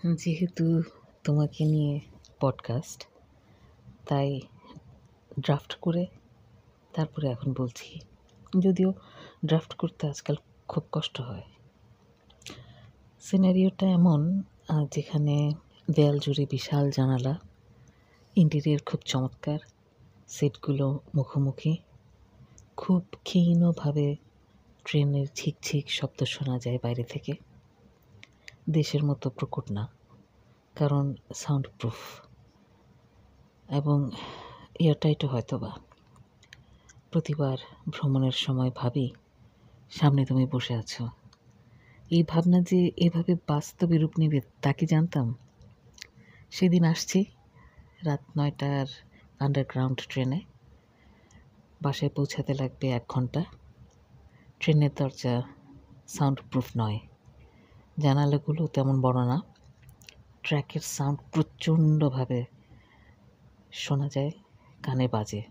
যেহেতু তোমাকে নিয়ে পডকাস্ট, তাই ড্রাফট করে তারপরে এখন বলছি। যদিও ড্রাফট করতে আজকাল খুব কষ্ট হয়। সিনারিওটা এমন, যেখানে দেয়াল জুড়ে বিশাল জানালা, ইন্টেরিয়র খুব চমৎকার, সিটগুলো মুখোমুখি, খুব ক্ষীণভাবে ট্রেনের ঝিকঝিক শব্দ শোনা যায় বাইরে থেকে। দেশের মতো প্রকট না, কারণ সাউন্ড প্রুফ, এবং এয়ারটাইটও হয়তো বা। প্রতিবার ভ্রমণের সময় ভাবি সামনে তুমি বসে আছো। এই ভাবনা যে এভাবে বাস্তবে রূপ নেবে তা কি জানতাম? সেদিন আসছি রাত 9টার আন্ডারগ্রাউন্ড ট্রেনে। বাসায় পৌঁছাতে লাগবে 1 ঘন্টা। ট্রেনের দরজা সাউন্ড প্রুফ নয়, জানালাগুলো তেমন বড় না। ট্র্যাকের সাউন্ড প্রচণ্ডভাবে শোনা যায়, কানে বাজে।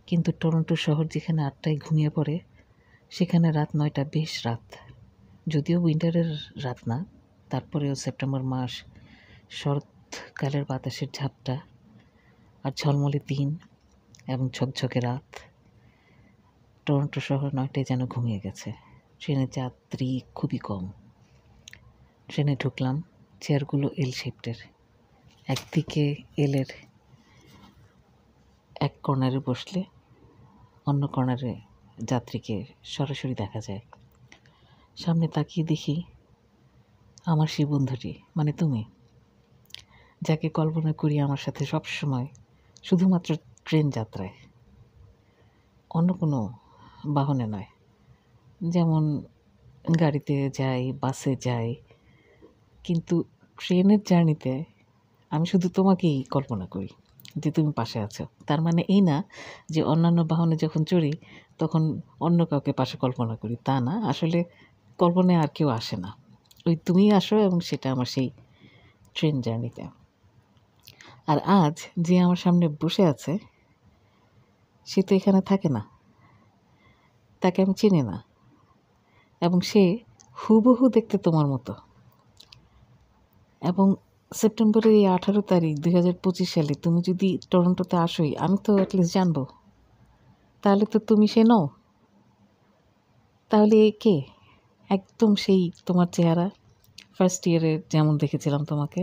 কিন্তু টরন্টো শহর যেখানে 8টায় ঘুমিয়ে পড়ে, সেখানে রাত 9টা বেশ রাত। যদিও উইন্টারের রাত না, তারপরেও সেপ্টেম্বর মাস, শরৎকালের বাতাসের ঝাপটা আর ঝলমলে দিন এবং ঝকঝকে রাত। টরন্টো শহর 9টায় যেন ঘুমিয়ে গেছে। ট্রেনের যাত্রী খুবই কম। ট্রেনে ঢুকলাম। চেয়ারগুলো এল শেপটের। একদিকে এলের এক কর্নারে বসলে অন্য কর্নারে যাত্রীকে সরাসরি দেখা যায়। সামনে তাকিয়ে দেখি আমার সেই বন্ধুটি, মানে তুমি, যাকে কল্পনা করি আমার সাথে সবসময়, শুধুমাত্র ট্রেন যাত্রায়, অন্য কোনো বাহনে নয়। যেমন গাড়িতে যাই, বাসে যাই, কিন্তু ট্রেনের জার্নিতে আমি শুধু তোমাকেই কল্পনা করি যে তুমি পাশে আছো। তার মানে এই না যে অন্যান্য বাহনে যখন চড়ি তখন অন্য কাউকে পাশে কল্পনা করি, তা না। আসলে কল্পনায় আর কেউ আসে না, ওই তুমিই আসো, এবং সেটা আমার সেই ট্রেন জার্নিতে। আর আজ যে আমার সামনে বসে আছে সে তো এখানে থাকে না, তাকে আমি চিনি না, এবং সে হুবহু দেখতে তোমার মতো। এবং সেপ্টেম্বরের এই 18 তারিখ 2025 সালে তুমি যদি টরন্টোতে আসোই, আমি তো অ্যাটলিস্ট জানবো। তাহলে তো তুমি সে নও। তাহলে এ কে? একদম সেই তোমার চেহারা, ফার্স্ট ইয়ারে যেমন দেখেছিলাম তোমাকে।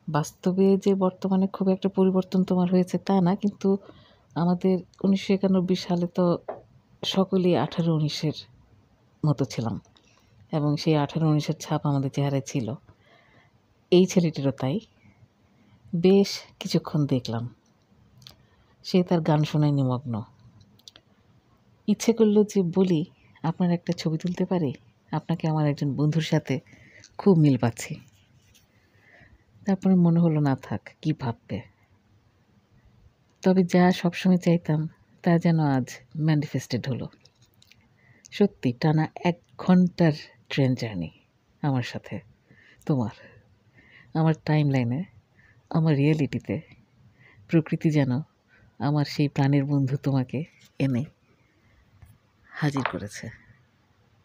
বাস্তবে যে বর্তমানে খুব একটা পরিবর্তন তোমার হয়েছে তা না, কিন্তু আমাদের 1991 সালে তো সকলেই 18-19-এর মতো ছিলাম, এবং সেই 18-19-এর ছাপ আমাদের চেহারায় ছিল। এই ছেলেটিরও তাই। বেশ কিছুক্ষণ দেখলাম, সে তার গান শোনায় নিমগ্ন। ইচ্ছে করলো যে বলি, আপনার একটা ছবি তুলতে পারি? আপনাকে আমার একজন বন্ধুর সাথে খুব মিল পাচ্ছি। তারপরে মনে হলো না থাক, কি ভাববে। তবে যা সবসময় চাইতাম তা যেন আজ ম্যানিফেস্টেড হলো। সত্যি টানা 1 ঘন্টার ট্রেন জার্নি আমার সাথে, তোমার, আমার টাইম লাইনে, আমার রিয়েলিটিতে। প্রকৃতি যেন আমার সেই প্রাণের বন্ধু তোমাকে এনে হাজির করেছে।